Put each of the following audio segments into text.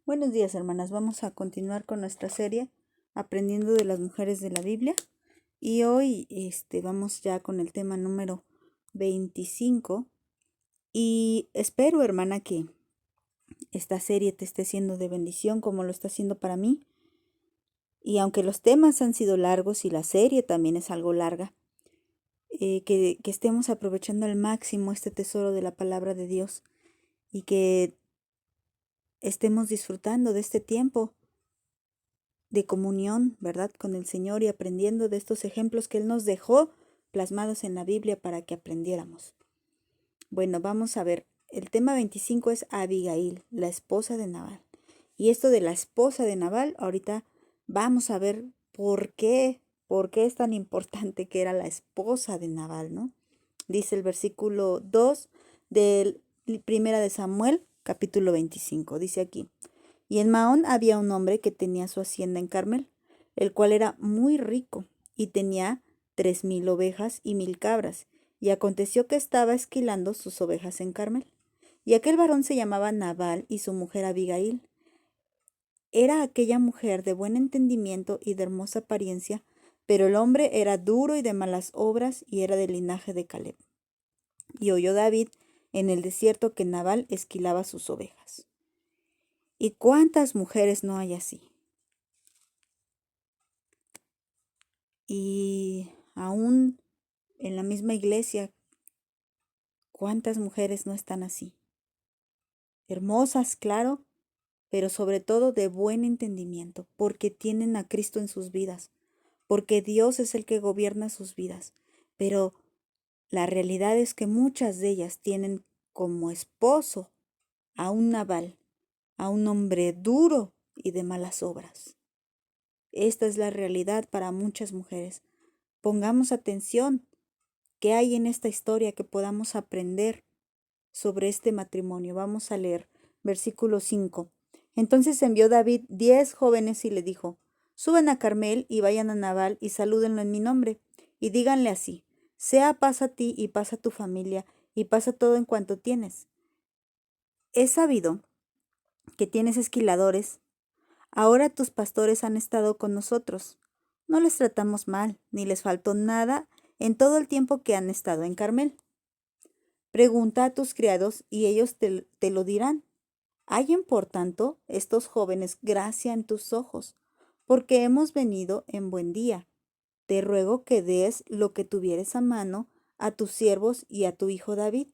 Buenos días, hermanas. Vamos a continuar con nuestra serie aprendiendo de las mujeres de la Biblia. Y hoy vamos ya con el tema número 25. Y espero, hermana, que esta serie te esté siendo de bendición como lo está haciendo para mí. Y aunque los temas han sido largos y la serie también es algo larga, que estemos aprovechando al máximo este tesoro de la palabra de Dios y que estemos disfrutando de este tiempo de comunión, ¿verdad?, con el Señor y aprendiendo de estos ejemplos que Él nos dejó plasmados en la Biblia para que aprendiéramos. Bueno, vamos a ver. El tema 25 es Abigail, la esposa de Nabal. Y esto de la esposa de Nabal, ahorita vamos a ver por qué es tan importante que era la esposa de Nabal, ¿no? Dice el versículo 2 del Primera de Samuel, capítulo 25. Dice aquí: Y en Maón había un hombre que tenía su hacienda en Carmel, el cual era muy rico, y tenía 3000 ovejas y 1000 cabras. Y aconteció que estaba esquilando sus ovejas en Carmel. Y aquel varón se llamaba Nabal, y su mujer Abigail. Era aquella mujer de buen entendimiento y de hermosa apariencia, pero el hombre era duro y de malas obras, y era del linaje de Caleb. Y oyó David en el desierto que Nabal esquilaba sus ovejas. ¿Y cuántas mujeres no hay así? Y aún en la misma iglesia, ¿cuántas mujeres no están así? Hermosas, claro, pero sobre todo de buen entendimiento, porque tienen a Cristo en sus vidas, porque Dios es el que gobierna sus vidas. Pero la realidad es que muchas de ellas tienen como esposo a un Nabal, a un hombre duro y de malas obras. Esta es la realidad para muchas mujeres. Pongamos atención. ¿Qué hay en esta historia que podamos aprender sobre este matrimonio? Vamos a leer versículo 5. Entonces envió David 10 jóvenes y le dijo: Suban a Carmel y vayan a Nabal y salúdenlo en mi nombre, y díganle así: sea paz a ti y paz a tu familia y paz a todo en cuanto tienes. He sabido que tienes esquiladores. Ahora tus pastores han estado con nosotros. No les tratamos mal, ni les faltó nada en todo el tiempo que han estado en Carmel. Pregunta a tus criados y ellos te lo dirán. Hallen, por tanto, estos jóvenes gracia en tus ojos, porque hemos venido en buen día. Te ruego que des lo que tuvieres a mano a tus siervos y a tu hijo David.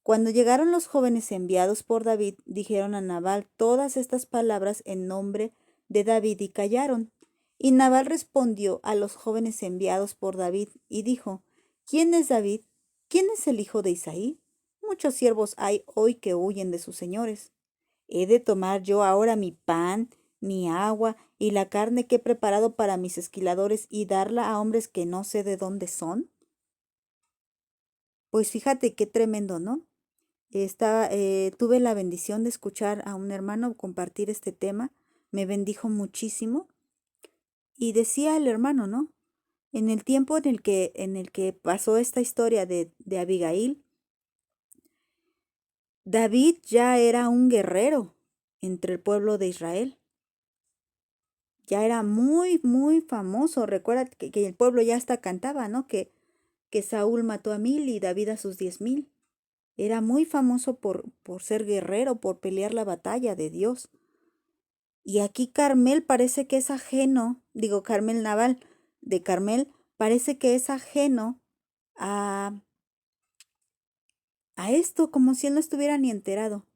Cuando llegaron los jóvenes enviados por David, dijeron a Nabal todas estas palabras en nombre de David y callaron. Y Nabal respondió a los jóvenes enviados por David y dijo: ¿Quién es David? ¿Quién es el hijo de Isaí? Muchos siervos hay hoy que huyen de sus señores. ¿He de tomar yo ahora mi pan, mi agua y la carne que he preparado para mis esquiladores y darla a hombres que no sé de dónde son? Pues fíjate qué tremendo, ¿no? Tuve la bendición de escuchar a un hermano compartir este tema, me bendijo muchísimo y decía el hermano, ¿no? En el tiempo en el que pasó esta historia de Abigail, David ya era un guerrero entre el pueblo de Israel, ya era muy, muy famoso. Recuerda que el pueblo ya hasta cantaba, ¿no? Que Saúl mató a 1000 y David a sus 10,000. Era muy famoso por ser guerrero, por pelear la batalla de Dios. Y aquí Carmel parece que es ajeno, digo Carmel Naval, de Carmel, parece que es ajeno a, a esto, como si él no estuviera ni enterado.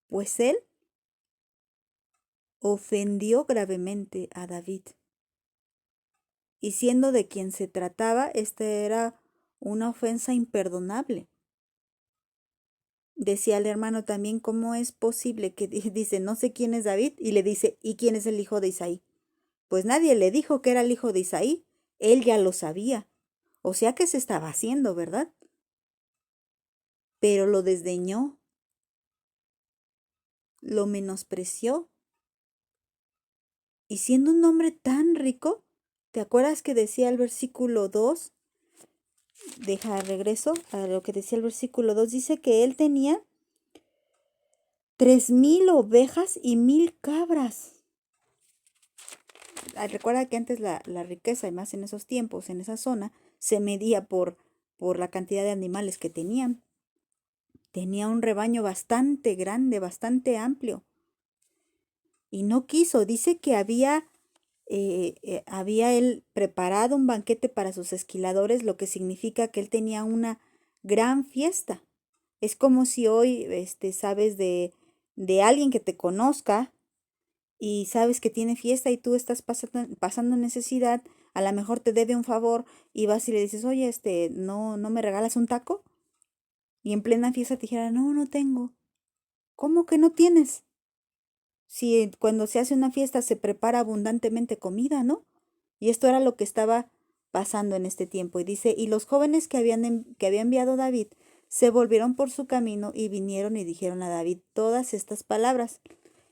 Pues él ofendió gravemente a David. Y siendo de quien se trataba, esta era una ofensa imperdonable. Decía el hermano también: ¿cómo es posible que dice, no sé quién es David? Y le dice, ¿y quién es el hijo de Isaí? Pues nadie le dijo que era el hijo de Isaí. Él ya lo sabía. O sea que se estaba haciendo, ¿verdad? Pero lo desdeñó, lo menospreció. Y siendo un hombre tan rico, ¿te acuerdas que decía el versículo 2? Regreso a lo que decía el versículo 2. Dice que él tenía 3,000 ovejas y 1,000 cabras. Recuerda que antes la riqueza, y más en esos tiempos, en esa zona, se medía por la cantidad de animales que tenían. Tenía un rebaño bastante grande, bastante amplio. Y no quiso, dice que había él preparado un banquete para sus esquiladores, lo que significa que él tenía una gran fiesta. Es como si hoy sabes de alguien que te conozca y sabes que tiene fiesta y tú estás pasando necesidad, a lo mejor te debe un favor y vas y le dices, oye, ¿no me regalas un taco? Y en plena fiesta te dijera, no, no tengo. ¿Cómo que no tienes? Si cuando se hace una fiesta se prepara abundantemente comida, ¿no? Y esto era lo que estaba pasando en este tiempo. Y dice, y los jóvenes que había enviado David se volvieron por su camino y vinieron y dijeron a David todas estas palabras.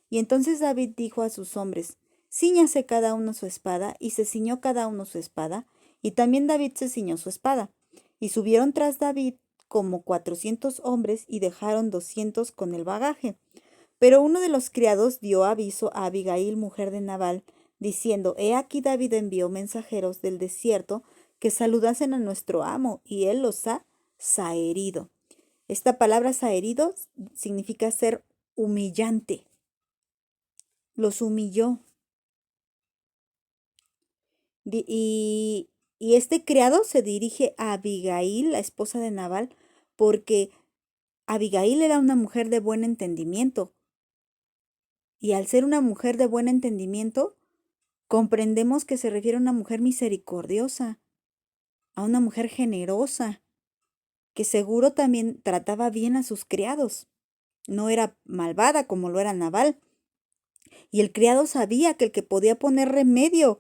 Y entonces David dijo a sus hombres, cíñase cada uno su espada, y se ciñó cada uno su espada, y también David se ciñó su espada. Y subieron tras David como 400 hombres y dejaron 200 con el bagaje. Pero uno de los criados dio aviso a Abigail, mujer de Nabal, diciendo, he aquí David envió mensajeros del desierto que saludasen a nuestro amo, y él los ha saherido. Esta palabra saherido significa ser humillante. Los humilló. Y este criado se dirige a Abigail, la esposa de Nabal, porque Abigail era una mujer de buen entendimiento. Y al ser una mujer de buen entendimiento, comprendemos que se refiere a una mujer misericordiosa, a una mujer generosa, que seguro también trataba bien a sus criados. No era malvada como lo era Nabal. Y el criado sabía que el que podía poner remedio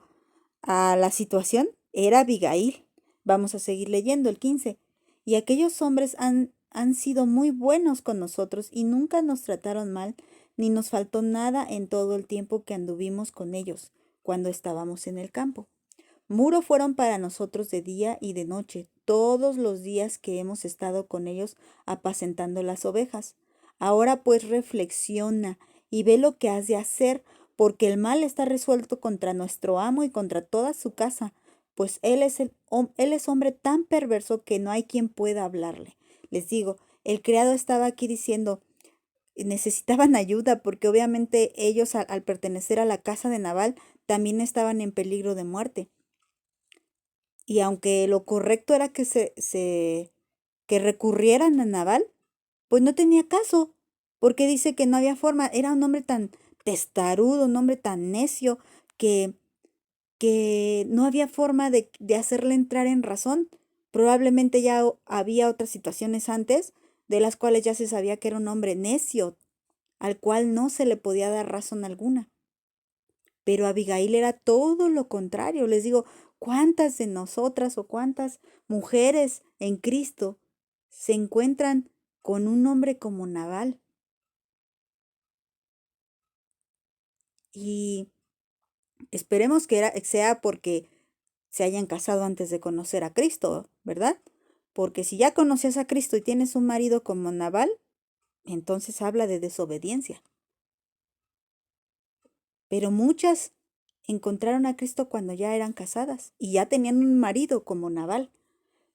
a la situación era Abigail. Vamos a seguir leyendo el 15. Y aquellos hombres han sido muy buenos con nosotros y nunca nos trataron mal, ni nos faltó nada en todo el tiempo que anduvimos con ellos, cuando estábamos en el campo. Muro fueron para nosotros de día y de noche, todos los días que hemos estado con ellos apacentando las ovejas. Ahora pues reflexiona y ve lo que has de hacer, porque el mal está resuelto contra nuestro amo y contra toda su casa, pues él es hombre tan perverso que no hay quien pueda hablarle. Les digo, el criado estaba aquí diciendo, necesitaban ayuda, porque obviamente ellos al pertenecer a la casa de Nabal también estaban en peligro de muerte. Y aunque lo correcto era que recurrieran a Nabal, pues no tenía caso, porque dice que no había forma. Era un hombre tan testarudo, un hombre tan necio, que, que no había forma de hacerle entrar en razón. Probablemente ya había otras situaciones antes, de las cuales ya se sabía que era un hombre necio, al cual no se le podía dar razón alguna. Pero Abigail era todo lo contrario. Les digo, ¿cuántas de nosotras o cuántas mujeres en Cristo se encuentran con un hombre como Nabal? Y esperemos que sea porque se hayan casado antes de conocer a Cristo, ¿verdad? Porque si ya conoces a Cristo y tienes un marido como Nabal, entonces habla de desobediencia. Pero muchas encontraron a Cristo cuando ya eran casadas y ya tenían un marido como Nabal.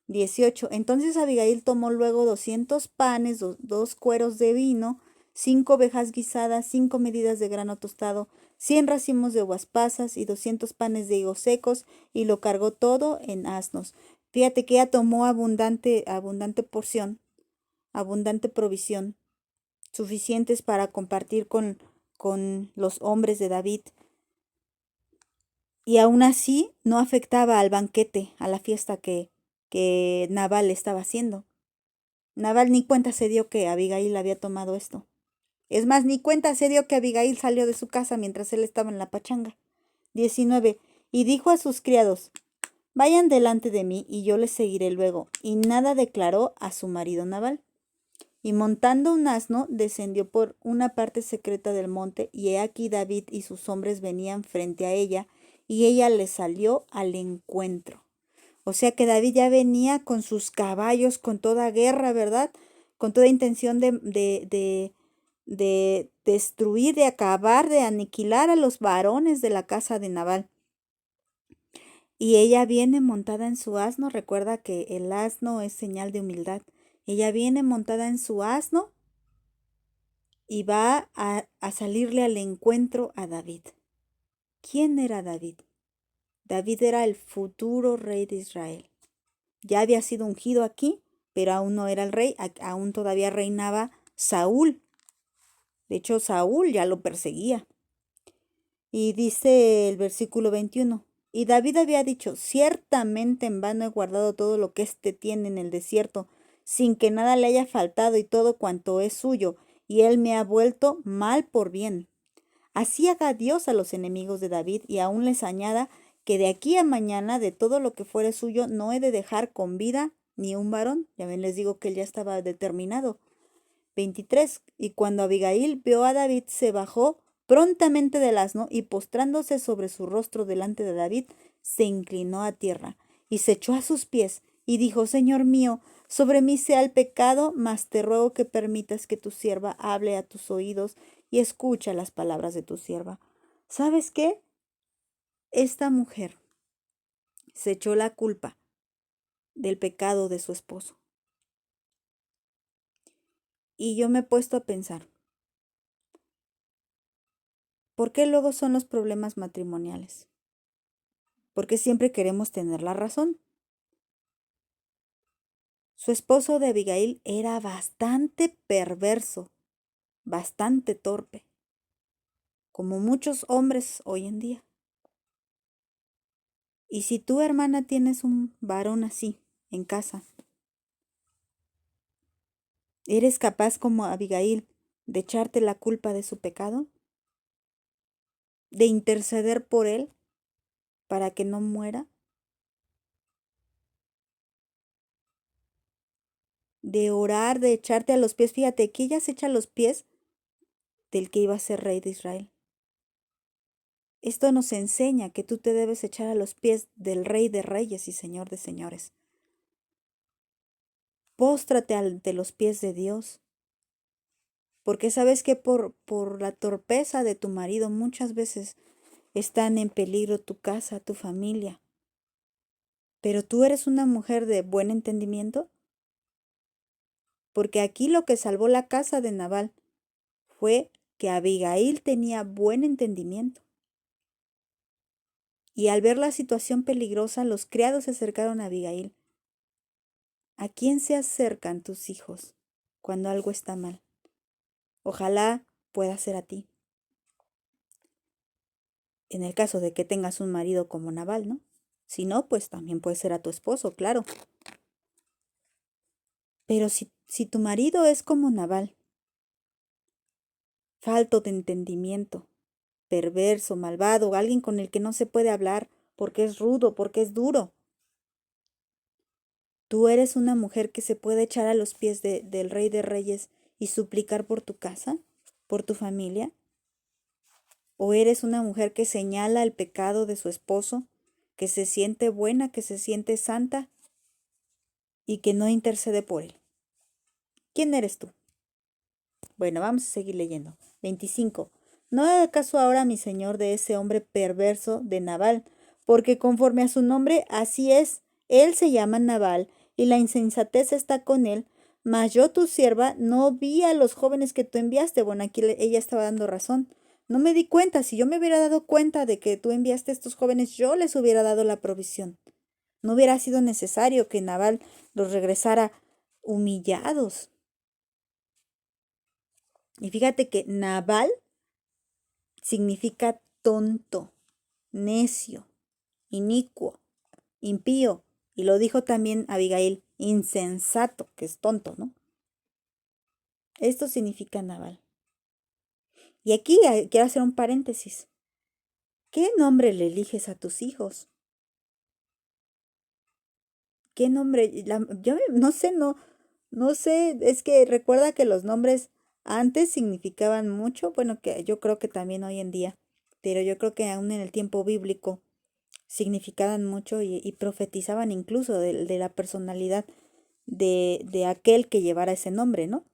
18. Entonces Abigail tomó luego 200 panes, dos cueros de vino, 5 ovejas guisadas, 5 medidas de grano tostado, 100 racimos de uvas pasas y 200 panes de higos secos, y lo cargó todo en asnos. Fíjate que ella tomó abundante porción, abundante provisión, suficientes para compartir con los hombres de David. Y aún así no afectaba al banquete, a la fiesta que Nabal estaba haciendo. Nabal ni cuenta se dio que Abigail había tomado esto. Es más, ni cuenta se dio que Abigail salió de su casa mientras él estaba en la pachanga. 19. Y dijo a sus criados, vayan delante de mí y yo les seguiré luego. Y nada declaró a su marido Nabal. Y montando un asno, descendió por una parte secreta del monte, y he aquí David y sus hombres venían frente a ella, y ella les salió al encuentro. O sea que David ya venía con sus caballos, con toda guerra, ¿verdad? Con toda intención de destruir, de acabar, de aniquilar a los varones de la casa de Nabal. Y ella viene montada en su asno. Recuerda que el asno es señal de humildad. Ella viene montada en su asno y va a salirle al encuentro a David. ¿Quién era David? David era el futuro rey de Israel. Ya había sido ungido aquí, pero aún no era el rey, aún todavía reinaba Saúl. De hecho, Saúl ya lo perseguía. Y dice el versículo 21, y David había dicho, ciertamente en vano he guardado todo lo que éste tiene en el desierto, sin que nada le haya faltado y todo cuanto es suyo, y él me ha vuelto mal por bien. Así haga Dios a los enemigos de David, y aún les añada que de aquí a mañana de todo lo que fuere suyo no he de dejar con vida ni un varón. Ya ven, les digo que él ya estaba determinado. 23. Y cuando Abigail vio a David, se bajó prontamente del asno y postrándose sobre su rostro delante de David, se inclinó a tierra y se echó a sus pies y dijo, Señor mío, sobre mí sea el pecado, mas te ruego que permitas que tu sierva hable a tus oídos y escucha las palabras de tu sierva. ¿Sabes qué? Esta mujer se echó la culpa del pecado de su esposo. Y yo me he puesto a pensar, ¿por qué luego son los problemas matrimoniales? Porque siempre queremos tener la razón. Su esposo de Abigail era bastante perverso, bastante torpe, como muchos hombres hoy en día. Y si tú, hermana, tienes un varón así en casa, ¿eres capaz como Abigail de echarte la culpa de su pecado? ¿De interceder por él para que no muera? ¿De orar, de echarte a los pies? Fíjate que ella se echa a los pies del que iba a ser rey de Israel. Esto nos enseña que tú te debes echar a los pies del Rey de Reyes y Señor de Señores. Póstrate ante los pies de Dios, porque sabes que por la torpeza de tu marido muchas veces están en peligro tu casa, tu familia. Pero tú eres una mujer de buen entendimiento, porque aquí lo que salvó la casa de Nabal fue que Abigail tenía buen entendimiento. Y al ver la situación peligrosa, los criados se acercaron a Abigail. ¿A quién se acercan tus hijos cuando algo está mal? Ojalá pueda ser a ti. En el caso de que tengas un marido como Nabal, ¿no? Si no, pues también puede ser a tu esposo, claro. Pero si tu marido es como Nabal, falto de entendimiento, perverso, malvado, alguien con el que no se puede hablar porque es rudo, porque es duro, tú eres una mujer que se puede echar a los pies del Rey de Reyes y suplicar por tu casa, por tu familia. ¿O eres una mujer que señala el pecado de su esposo, que se siente buena, que se siente santa y que no intercede por él? ¿Quién eres tú? Bueno, vamos a seguir leyendo. 25. No haga caso ahora, mi señor, de ese hombre perverso de Nabal, porque conforme a su nombre, así es. Él se llama Nabal, y la insensatez está con él. Mas yo, tu sierva, no vi a los jóvenes que tú enviaste. Bueno, aquí ella estaba dando razón. No me di cuenta. Si yo me hubiera dado cuenta de que tú enviaste a estos jóvenes, yo les hubiera dado la provisión. No hubiera sido necesario que Nabal los regresara humillados. Y fíjate que Nabal significa tonto, necio, inicuo, impío. Y lo dijo también Abigail, insensato, que es tonto, ¿no? Esto significa Nabal. Y aquí quiero hacer un paréntesis. ¿Qué nombre le eliges a tus hijos? ¿Qué nombre? Yo no sé, no sé, es que recuerda que los nombres antes significaban mucho, bueno, que yo creo que también hoy en día, pero yo creo que aún en el tiempo bíblico significaban mucho y profetizaban incluso de la personalidad de aquel que llevara ese nombre, ¿no?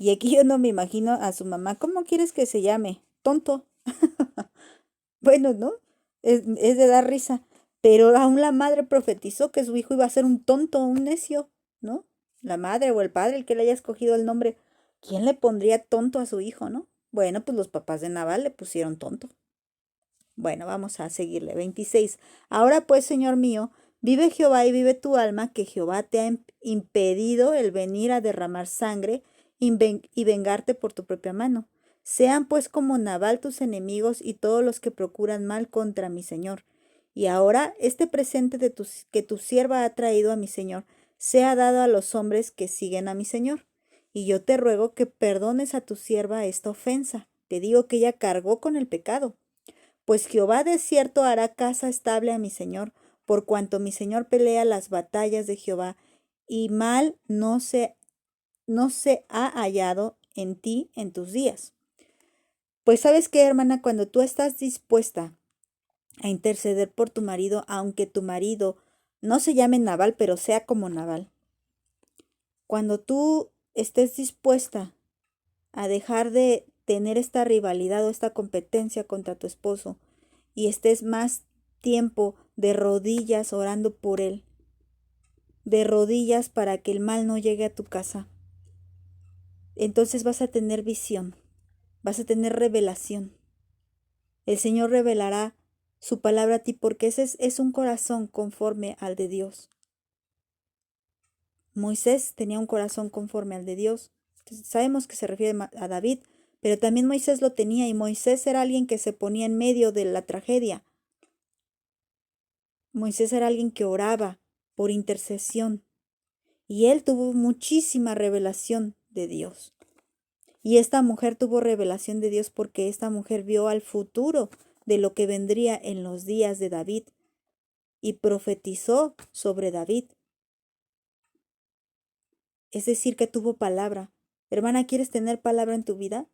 Y aquí yo no me imagino a su mamá, ¿cómo quieres que se llame? Tonto. Bueno, ¿no? Es de dar risa. Pero aún la madre profetizó que su hijo iba a ser un tonto, un necio, ¿no? La madre o el padre, el que le haya escogido el nombre. ¿Quién le pondría tonto a su hijo, no? Bueno, pues los papás de Nabal le pusieron tonto. Bueno, vamos a seguirle. 26. Ahora pues, Señor mío, vive Jehová y vive tu alma, que Jehová te ha impedido el venir a derramar sangre y vengarte por tu propia mano. Sean pues como Nabal tus enemigos y todos los que procuran mal contra mi Señor. Y ahora este presente que tu sierva ha traído a mi Señor sea dado a los hombres que siguen a mi Señor. Y yo te ruego que perdones a tu sierva esta ofensa. Te digo que ella cargó con el pecado. Pues Jehová de cierto hará casa estable a mi Señor, por cuanto mi Señor pelea las batallas de Jehová, y mal no se ha hallado en ti en tus días. Pues sabes qué, hermana, cuando tú estás dispuesta a interceder por tu marido, aunque tu marido no se llame Nabal, pero sea como Nabal, cuando tú estés dispuesta a dejar de tener esta rivalidad o esta competencia contra tu esposo y estés más tiempo de rodillas orando por él, de rodillas para que el mal no llegue a tu casa, entonces vas a tener visión, vas a tener revelación. El Señor revelará su palabra a ti porque ese es un corazón conforme al de Dios. Moisés tenía un corazón conforme al de Dios. Entonces, sabemos que se refiere a David, pero también Moisés lo tenía y Moisés era alguien que se ponía en medio de la tragedia. Moisés era alguien que oraba por intercesión y él tuvo muchísima revelación de Dios. Y esta mujer tuvo revelación de Dios porque esta mujer vio al futuro de lo que vendría en los días de David y profetizó sobre David. Es decir, que tuvo palabra. Hermana, ¿quieres tener palabra en tu vida?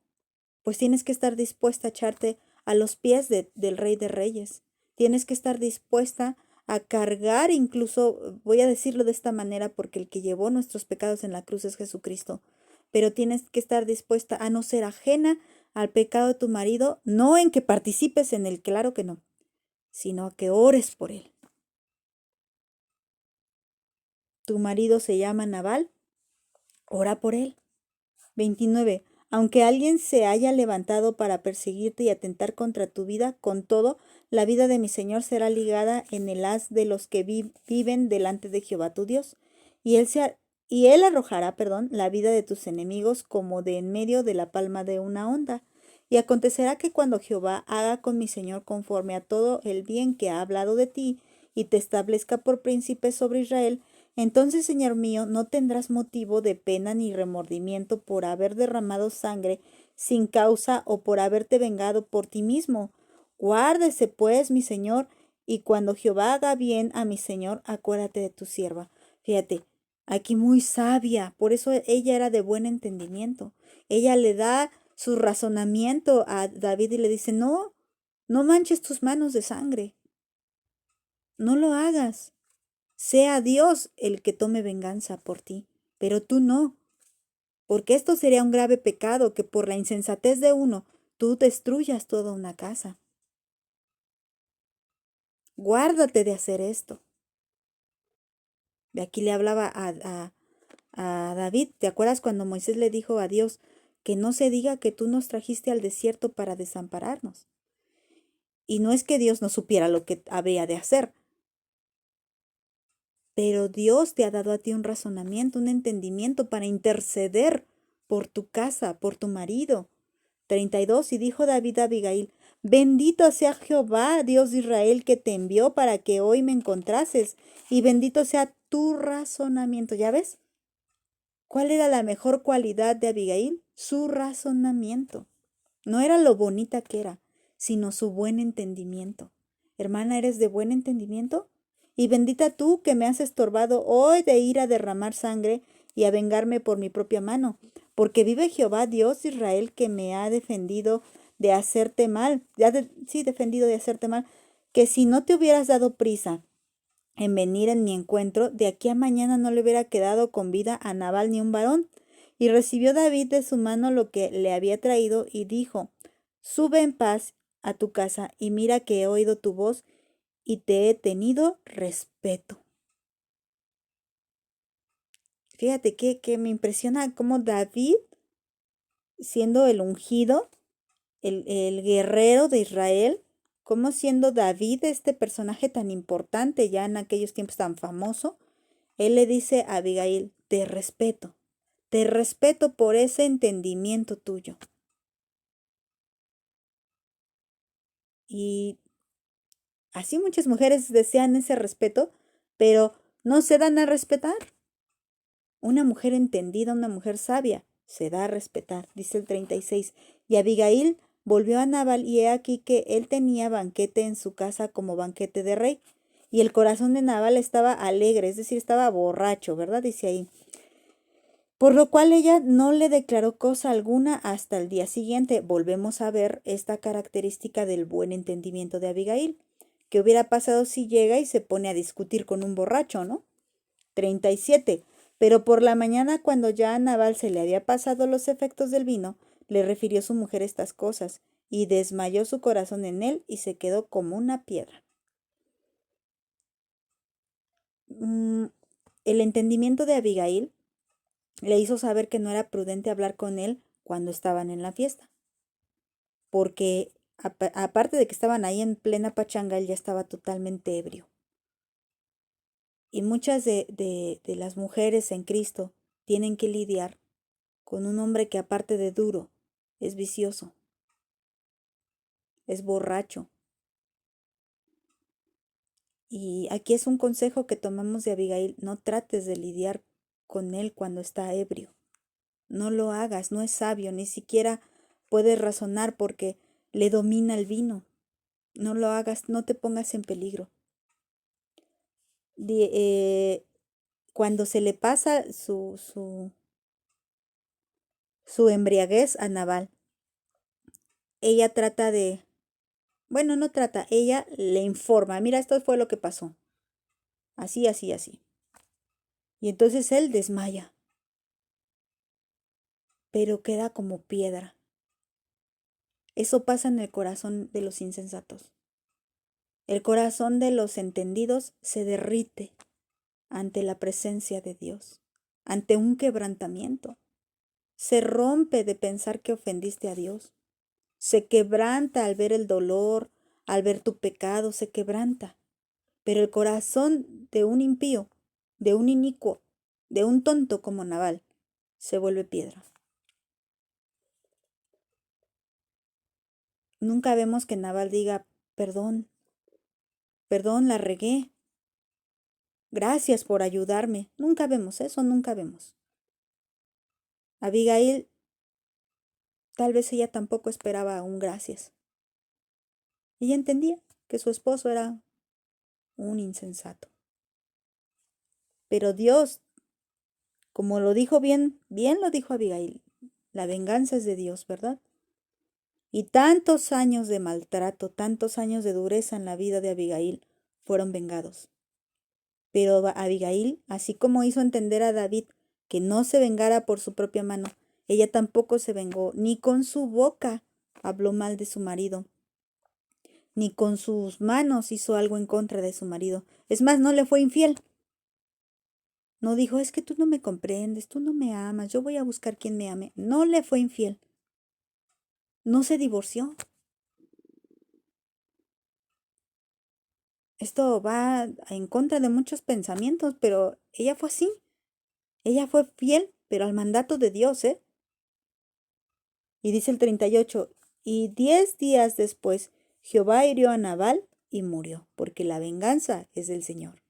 Pues tienes que estar dispuesta a echarte a los pies del Rey de Reyes. Tienes que estar dispuesta a cargar, incluso, voy a decirlo de esta manera, porque el que llevó nuestros pecados en la cruz es Jesucristo, pero tienes que estar dispuesta a no ser ajena al pecado de tu marido, no en que participes en él, claro que no, sino a que ores por él. Tu marido se llama Nabal, ora por él. 29. Aunque alguien se haya levantado para perseguirte y atentar contra tu vida, con todo, la vida de mi Señor será ligada en el haz de los que viven delante de Jehová tu Dios. Y él arrojará, la vida de tus enemigos como de en medio de la palma de una onda. Y acontecerá que cuando Jehová haga con mi Señor conforme a todo el bien que ha hablado de ti, y te establezca por príncipe sobre Israel, entonces, Señor mío, no tendrás motivo de pena ni remordimiento por haber derramado sangre sin causa o por haberte vengado por ti mismo. Guárdese, pues, mi Señor, y cuando Jehová haga bien a mi Señor, acuérdate de tu sierva. Fíjate, aquí muy sabia, por eso ella era de buen entendimiento. Ella le da su razonamiento a David y le dice, no, no manches tus manos de sangre, no lo hagas. Sea Dios el que tome venganza por ti, pero tú no, porque esto sería un grave pecado que por la insensatez de uno tú destruyas toda una casa. Guárdate de hacer esto. De aquí le hablaba a David. ¿Te acuerdas cuando Moisés le dijo a Dios que no se diga que tú nos trajiste al desierto para desampararnos? Y no es que Dios no supiera lo que había de hacer, pero Dios te ha dado a ti un razonamiento, un entendimiento para interceder por tu casa, por tu marido. 32. Y dijo David a Abigail, bendito sea Jehová, Dios de Israel, que te envió para que hoy me encontrases, y bendito sea tu razonamiento. ¿Ya ves? ¿Cuál era la mejor cualidad de Abigail? Su razonamiento. No era lo bonita que era, sino su buen entendimiento. Hermana, ¿eres de buen entendimiento? Y bendita tú que me has estorbado hoy de ir a derramar sangre y a vengarme por mi propia mano, porque vive Jehová, Dios de Israel, que me ha defendido de hacerte mal, defendido de hacerte mal, que si no te hubieras dado prisa en venir en mi encuentro, de aquí a mañana no le hubiera quedado con vida a Nabal ni un varón. Y recibió David de su mano lo que le había traído y dijo, sube en paz a tu casa y mira que he oído tu voz y te he tenido respeto. Fíjate que me impresiona cómo David, siendo el ungido, el guerrero de Israel, cómo siendo David este personaje tan importante ya en aquellos tiempos tan famoso, él le dice a Abigail, te respeto por ese entendimiento tuyo. Y así muchas mujeres desean ese respeto, pero no se dan a respetar. Una mujer entendida, una mujer sabia, se da a respetar, dice el 36. Y Abigail volvió a Nabal y he aquí que él tenía banquete en su casa como banquete de rey. Y el corazón de Nabal estaba alegre, es decir, estaba borracho, ¿verdad? Dice ahí. Por lo cual ella no le declaró cosa alguna hasta el día siguiente. Volvemos a ver esta característica del buen entendimiento de Abigail. ¿Qué hubiera pasado si llega y se pone a discutir con un borracho, no? 37. Pero por la mañana, cuando ya a Nabal se le había pasado los efectos del vino, le refirió su mujer estas cosas, y desmayó su corazón en él y se quedó como una piedra. El entendimiento de Abigail le hizo saber que no era prudente hablar con él cuando estaban en la fiesta, porque aparte de que estaban ahí en plena pachanga, él ya estaba totalmente ebrio. Y muchas de las mujeres en Cristo tienen que lidiar con un hombre que aparte de duro, es vicioso, es borracho. Y aquí es un consejo que tomamos de Abigail, no trates de lidiar con él cuando está ebrio. No lo hagas, no es sabio, ni siquiera puedes razonar porque le domina el vino. No lo hagas, no te pongas en peligro. Cuando se le pasa su embriaguez a Nabal, ella trata de, bueno, no trata, ella le informa, mira, esto fue lo que pasó. Así, así, así. Y entonces él desmaya, pero queda como piedra. Eso pasa en el corazón de los insensatos. El corazón de los entendidos se derrite ante la presencia de Dios, ante un quebrantamiento. Se rompe de pensar que ofendiste a Dios. Se quebranta al ver el dolor, al ver tu pecado, se quebranta. Pero el corazón de un impío, de un inicuo, de un tonto como Nabal, se vuelve piedra. Nunca vemos que Nabal diga, perdón, la regué, gracias por ayudarme. Nunca vemos eso, nunca vemos. Abigail, tal vez ella tampoco esperaba un gracias. Ella entendía que su esposo era un insensato. Pero Dios, como lo dijo bien lo dijo Abigail, la venganza es de Dios, ¿verdad? Y tantos años de maltrato, tantos años de dureza en la vida de Abigail fueron vengados. Pero Abigail, así como hizo entender a David que no se vengara por su propia mano, ella tampoco se vengó, ni con su boca habló mal de su marido, ni con sus manos hizo algo en contra de su marido. Es más, no le fue infiel. No dijo, es que tú no me comprendes, tú no me amas, yo voy a buscar quien me ame. No le fue infiel. No se divorció. Esto va en contra de muchos pensamientos, pero ella fue así. Ella fue fiel, pero al mandato de Dios, ¿eh? Y dice el 38, y 10 días después, Jehová hirió a Nabal y murió, porque la venganza es del Señor.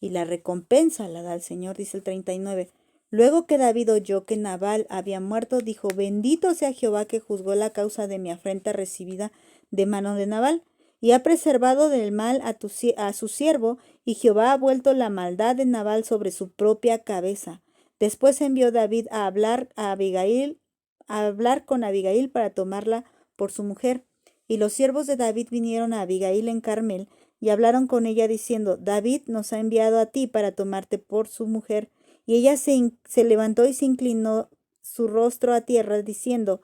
Y la recompensa la da el Señor, dice el 39. Luego que David oyó que Nabal había muerto, dijo, bendito sea Jehová que juzgó la causa de mi afrenta recibida de mano de Nabal, y ha preservado del mal a su siervo, y Jehová ha vuelto la maldad de Nabal sobre su propia cabeza. Después envió David a hablar con Abigail para tomarla por su mujer. Y los siervos de David vinieron a Abigail en Carmel, y hablaron con ella diciendo, David nos ha enviado a ti para tomarte por su mujer. Y ella se levantó y se inclinó su rostro a tierra, diciendo,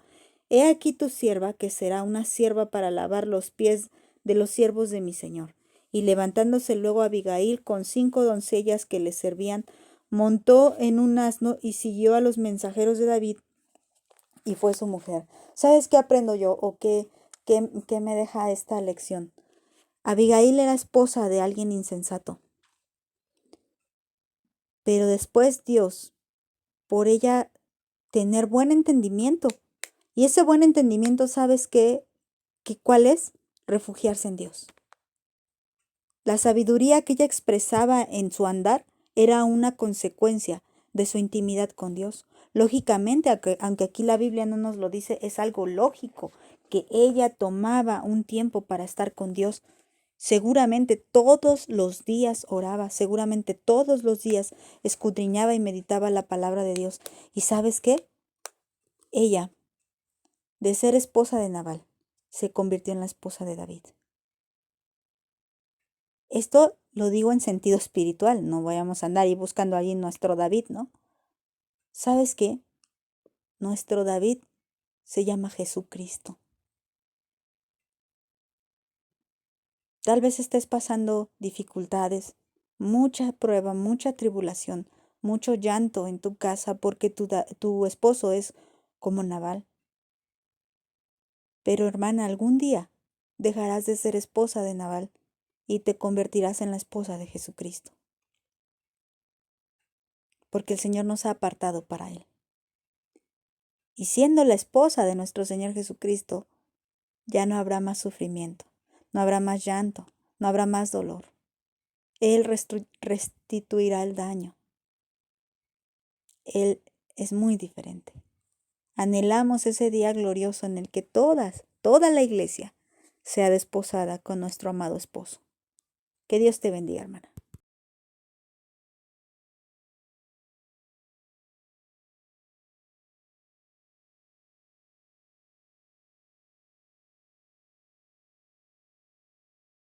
He aquí tu sierva, que será una sierva para lavar los pies de los siervos de mi señor. Y levantándose luego Abigail con 5 doncellas que le servían, montó en un asno y siguió a los mensajeros de David, y fue su mujer. ¿Sabes qué aprendo yo o qué me deja esta lección? Abigail era esposa de alguien insensato, pero después Dios, por ella tener buen entendimiento, y ese buen entendimiento, ¿sabes cuál es? Refugiarse en Dios. La sabiduría que ella expresaba en su andar era una consecuencia de su intimidad con Dios. Lógicamente, aunque aquí la Biblia no nos lo dice, es algo lógico que ella tomaba un tiempo para estar con Dios. Seguramente todos los días oraba, seguramente todos los días escudriñaba y meditaba la palabra de Dios. ¿Y sabes qué? Ella, de ser esposa de Nabal, se convirtió en la esposa de David. Esto lo digo en sentido espiritual, no vayamos a andar ahí buscando allí nuestro David, ¿no? ¿Sabes qué? Nuestro David se llama Jesucristo. Tal vez estés pasando dificultades, mucha prueba, mucha tribulación, mucho llanto en tu casa porque tu esposo es como Nabal. Pero hermana, algún día dejarás de ser esposa de Nabal y te convertirás en la esposa de Jesucristo, porque el Señor nos ha apartado para Él. Y siendo la esposa de nuestro Señor Jesucristo, ya no habrá más sufrimiento, no habrá más llanto, no habrá más dolor. Él restituirá el daño. Él es muy diferente. Anhelamos ese día glorioso en el que toda la iglesia sea desposada con nuestro amado esposo. Que Dios te bendiga, hermana.